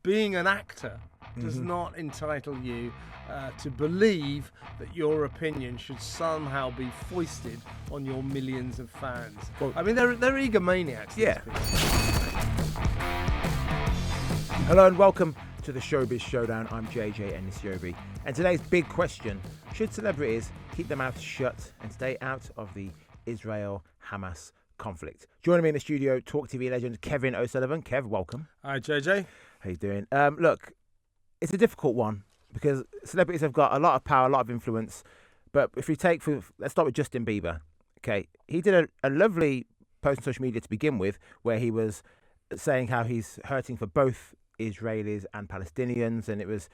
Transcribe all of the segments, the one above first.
being an actor does not entitle you to believe that your opinion should somehow be foisted on your millions of fans. Well, I mean, they're egomaniacs. Yeah. Hello and welcome to the Showbiz Showdown. I'm JJ Anisiobi. And today's big question, should celebrities keep their mouths shut and stay out of the Israel-Hamas conflict? Joining me in the studio, TalkTV legend Kevin O'Sullivan. Kev, welcome. Hi, JJ. How you doing? Look, it's a difficult one because celebrities have got a lot of power, a lot of influence. But if we let's start with Justin Bieber. Okay, he did a lovely post on social media to begin with where he was saying how he's hurting for both Israelis and Palestinians, and it was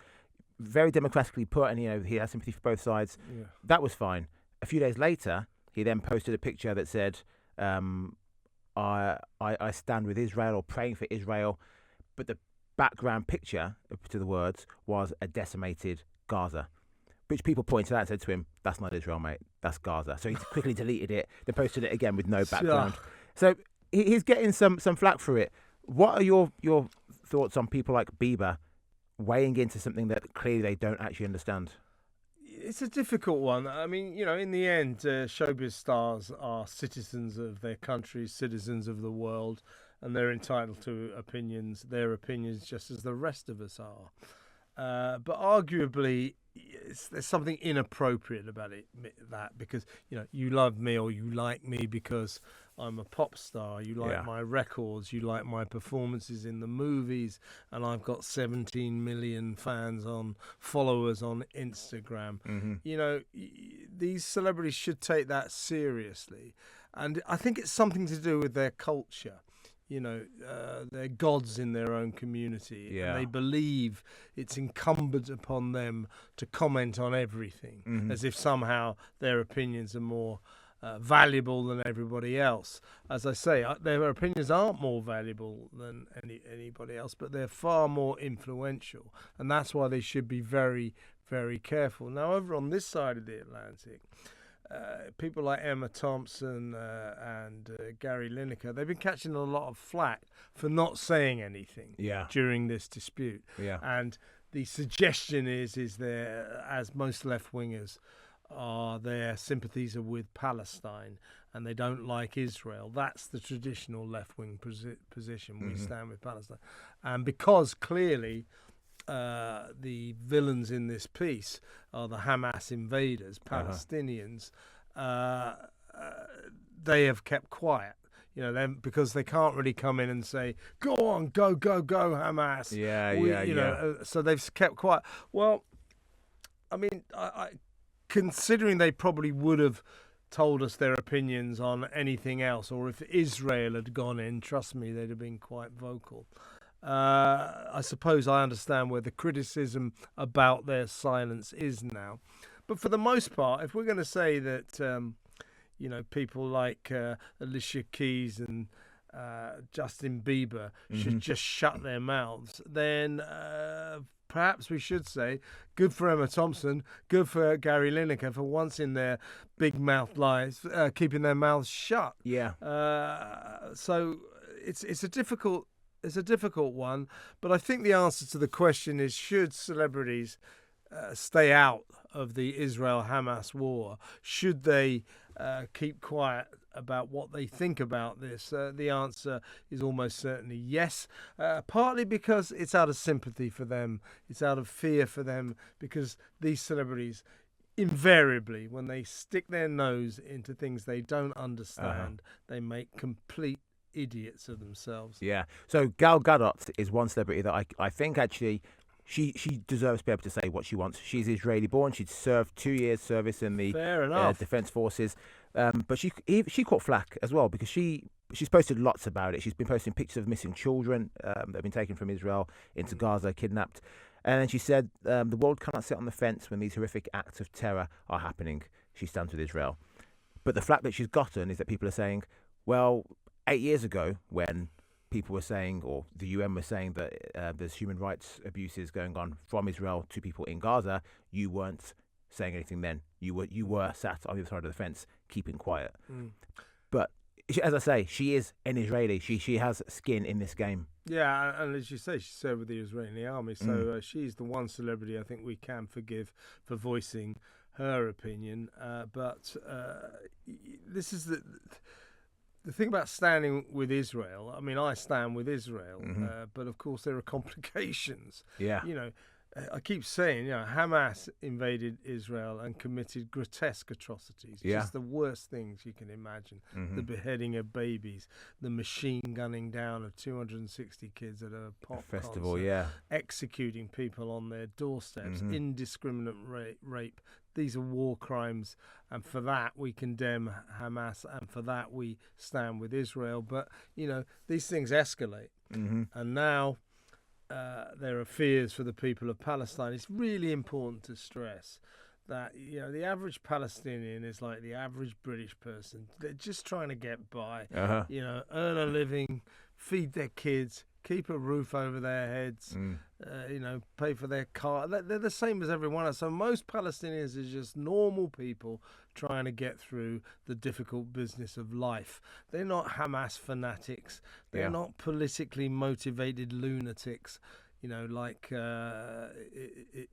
very democratically put, and he has sympathy for both sides. Yeah. That was fine. A few days later, he then posted a picture that said, I stand with Israel, or praying for Israel, but the background picture to the words was a decimated Gaza, which people pointed out and said to him, that's not Israel, mate, that's Gaza. So he quickly deleted it, then posted it again with no background. So he's getting some flack for it. What are your thoughts on people like Bieber weighing into something that clearly they don't actually understand? It's a difficult one. I mean, in the end, showbiz stars are citizens of their country, citizens of the world, and they're entitled to their opinions just as the rest of us are. But arguably, there's something inappropriate about that because, you love me or you like me because I'm a pop star. You like my records. You like my performances in the movies. And I've got 17 million followers on Instagram. Mm-hmm. These celebrities should take that seriously. And I think it's something to do with their culture. They're gods in their own community. And they believe it's incumbent upon them to comment on everything, as if somehow their opinions are more valuable than everybody else. As I say, their opinions aren't more valuable than anybody else, but they're far more influential. And that's why they should be very, very careful. Now, over on this side of the Atlantic, people like Emma Thompson and Gary Lineker, they've been catching a lot of flack for not saying anything during this dispute. Yeah. And the suggestion is as most left-wingers are, their sympathies are with Palestine and they don't like Israel. That's the traditional left-wing position. We stand with Palestine. And because clearly the villains in this piece are the Hamas invaders, Palestinians, they have kept quiet. Because they can't really come in and say, go on, go, Hamas. So they've kept quiet. Well, I mean, considering they probably would have told us their opinions on anything else, or if Israel had gone in, trust me, they'd have been quite vocal. I suppose I understand where the criticism about their silence is now. But for the most part, if we're going to say that, people like Alicia Keys and Justin Bieber should just shut their mouths, then perhaps we should say, good for Emma Thompson, good for Gary Lineker for once in their big mouth lives, keeping their mouths shut. Yeah. So it's a difficult one, but I think the answer to the question is, should celebrities stay out of the Israel-Hamas war? Should they keep quiet about what they think about this? The answer is almost certainly yes, partly because it's out of sympathy for them, it's out of fear for them, because these celebrities, invariably, when they stick their nose into things they don't understand, they make complete idiots of themselves. Yeah. So Gal Gadot is one celebrity that I think actually she deserves to be able to say what she wants. She's Israeli born. She'd served 2 years service in the defense forces. But she caught flack as well because she's posted lots about it. She's been posting pictures of missing children that have been taken from Israel into Gaza, kidnapped. And then she said, the world cannot sit on the fence when these horrific acts of terror are happening. She stands with Israel. But the flack that she's gotten is that people are saying, well, 8 years ago, when people were saying, or the UN was saying, that there's human rights abuses going on from Israel to people in Gaza, you weren't saying anything then. You were sat on the other side of the fence, keeping quiet. But as I say, she is an Israeli. She has skin in this game. Yeah, and as you say, she served with the Israeli army, so she's the one celebrity I think we can forgive for voicing her opinion. But this is the thing about standing with Israel. I mean, I stand with Israel, but of course there are complications. Yeah. You know, I keep saying, Hamas invaded Israel and committed grotesque atrocities. Just the worst things you can imagine. The beheading of babies, the machine gunning down of 260 kids at a pop festival, concert, executing people on their doorsteps, indiscriminate rape. These are war crimes, and for that we condemn Hamas, and for that we stand with Israel. But, these things escalate. And now there are fears for the people of Palestine. It's really important to stress that the average Palestinian is like the average British person. They're just trying to get by, earn a living, feed their kids, keep a roof over their heads, pay for their car. They're the same as everyone else. So most Palestinians are just normal people trying to get through the difficult business of life. They're not Hamas fanatics. They're not politically motivated lunatics, like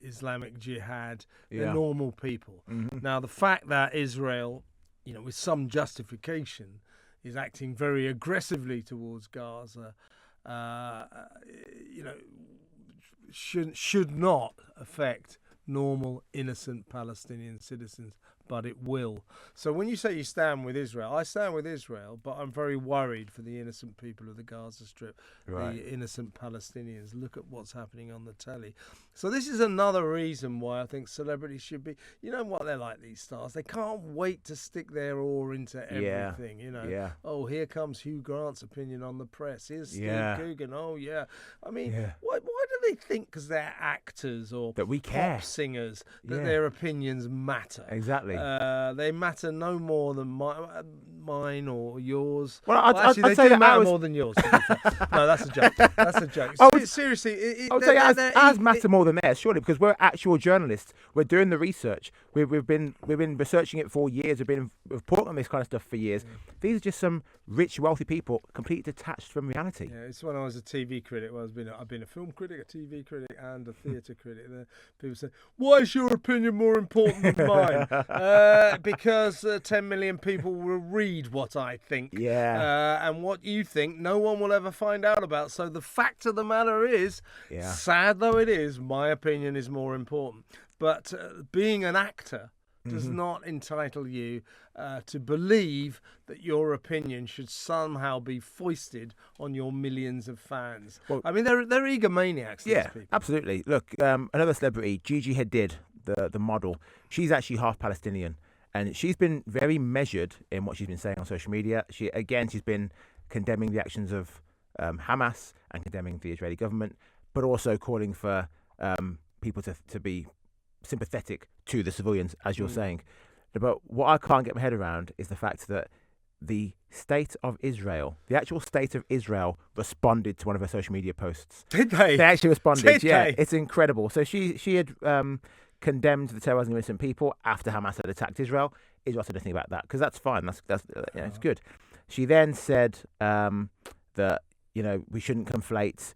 Islamic Jihad. They're normal people. Now, the fact that Israel, with some justification, is acting very aggressively towards Gaza, should not affect normal, innocent Palestinian citizens, but it will. So when you say you stand with Israel, I stand with Israel, but I'm very worried for the innocent people of the Gaza Strip, the innocent Palestinians. Look at what's happening on the telly. So this is another reason why I think celebrities should be, what they're like, these stars. They can't wait to stick their oar into everything, Oh, here comes Hugh Grant's opinion on the press. Here's Steve Coogan. Oh, yeah. I mean, why do they think because they're actors or that we care, pop singers, that their opinions matter? Exactly. They matter no more than mine or yours. Well, actually, I'd they say do matter ours... more than yours. No, that's a joke. That's a joke. Seriously, I would say ours matter more than theirs, surely, because we're actual journalists. We're doing the research. We've been researching it for years. We've been reporting on this kind of stuff for years. These are just some rich, wealthy people, completely detached from reality. Yeah, it's when I was a TV critic. Well, I've been a film critic, a TV critic, and a theatre critic. People say, "Why is your opinion more important than mine?" Because 10 million people will read what I think. And what you think, no one will ever find out about. So the fact of the matter is, sad though it is, my opinion is more important. But being an actor does not entitle you to believe that your opinion should somehow be foisted on your millions of fans. Well, I mean, they're egomaniacs. Yeah, these people. Absolutely. Look, another celebrity, Gigi Hadid, the model, she's actually half Palestinian. And she's been very measured in what she's been saying on social media. She's been condemning the actions of Hamas and condemning the Israeli government, but also calling for people to be sympathetic to the civilians, as you're saying. But what I can't get my head around is the fact that the state of Israel, the actual state of Israel, responded to one of her social media posts. Did they? They actually responded. Did they? It's incredible. So she had condemned the terrorizing of innocent people after Hamas had attacked Israel. Israel said nothing about that because that's fine. That's it's good. She then said that we shouldn't conflate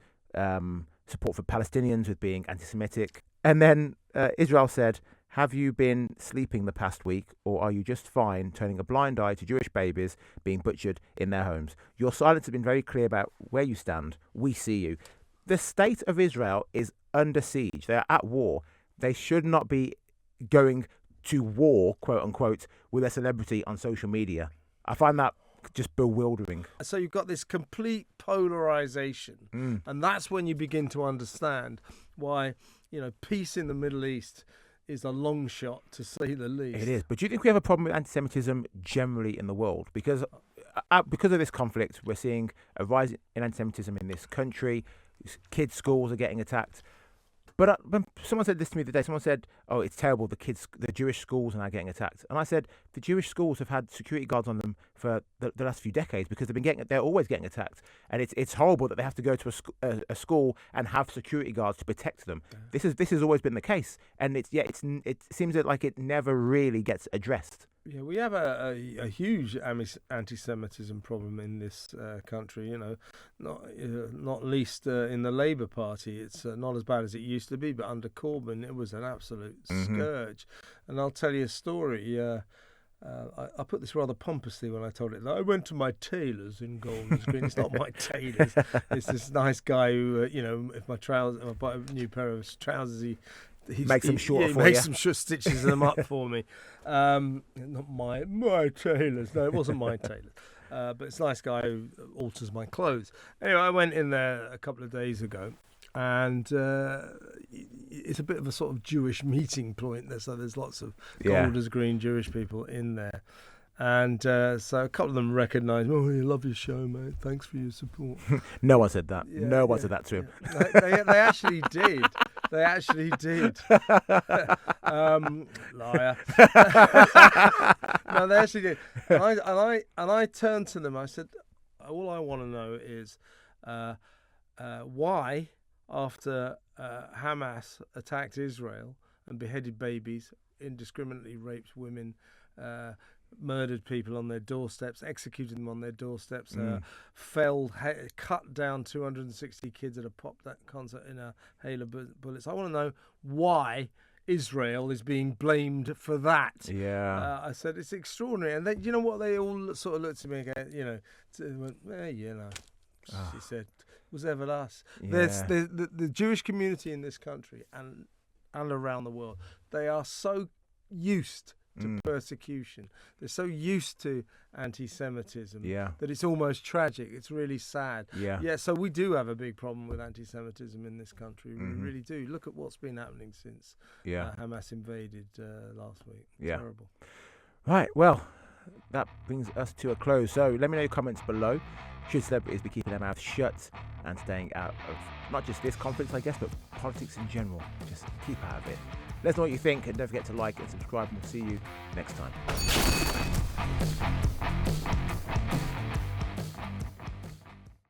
support for Palestinians with being anti-Semitic. And then Israel said, "Have you been sleeping the past week, or are you just fine turning a blind eye to Jewish babies being butchered in their homes? Your silence has been very clear about where you stand. We see you." The state of Israel is under siege. They are at war. They should not be going to war, quote unquote, with a celebrity on social media. I find that just bewildering. So you've got this complete polarization, and that's when you begin to understand why, peace in the Middle East is a long shot, to say the least. It is. But do you think we have a problem with anti-Semitism generally in the world? Because of this conflict, we're seeing a rise in anti-Semitism in this country. Kids' schools are getting attacked. But when someone said this to me the other day, someone said, "Oh, it's terrible, the Jewish schools are now getting attacked." And I said, the Jewish schools have had security guards on them for the last few decades because they're always getting attacked. And it's horrible that they have to go to a school and have security guards to protect them. Yeah. This has always been the case. And it seems like it never really gets addressed. Yeah, we have a huge anti-Semitism problem in this country. Not least in the Labour Party. It's not as bad as it used to be, but under Corbyn, it was an absolute scourge. And I'll tell you a story. I put this rather pompously when I told it. I went to my tailor's in Golders Green. It's not my tailor's. It's this nice guy who, if I buy a new pair of trousers, he makes them shorter for you. He makes them short, stitches them up for me. Not my tailor's. No, it wasn't my tailor's. But it's a nice guy who alters my clothes. Anyway, I went in there a couple of days ago, and it's a bit of a sort of Jewish meeting point there. So there's lots of Golders Green Jewish people in there. And so a couple of them recognised, oh, you love your show, mate. Thanks for your support. No one said that. Yeah, no one said that to him. They actually did. They actually did. Liar. No, they actually did. And I turned to them. I said, all I want to know is why, after Hamas attacked Israel and beheaded babies, indiscriminately raped women, murdered people on their doorsteps, executed them on their doorsteps, cut down 260 kids at a pop concert in a hail of bullets. I want to know why Israel is being blamed for that. Yeah. I said, it's extraordinary. And then, you know what? They all sort of looked at me again, went, she said, was ever us. Yeah. The Jewish community in this country and around the world, they are so used to persecution. They're so used to anti-Semitism that it's almost tragic. It's really sad. Yeah. So we do have a big problem with anti-Semitism in this country. We really do. Look at what's been happening since Hamas invaded last week. Terrible. Right. Well, that brings us to a close. So let me know your comments below. Should celebrities be keeping their mouths shut and staying out of not just this conference, I guess, but politics in general? Just keep out of it. Let us know what you think, and don't forget to like and subscribe, and we'll see you next time.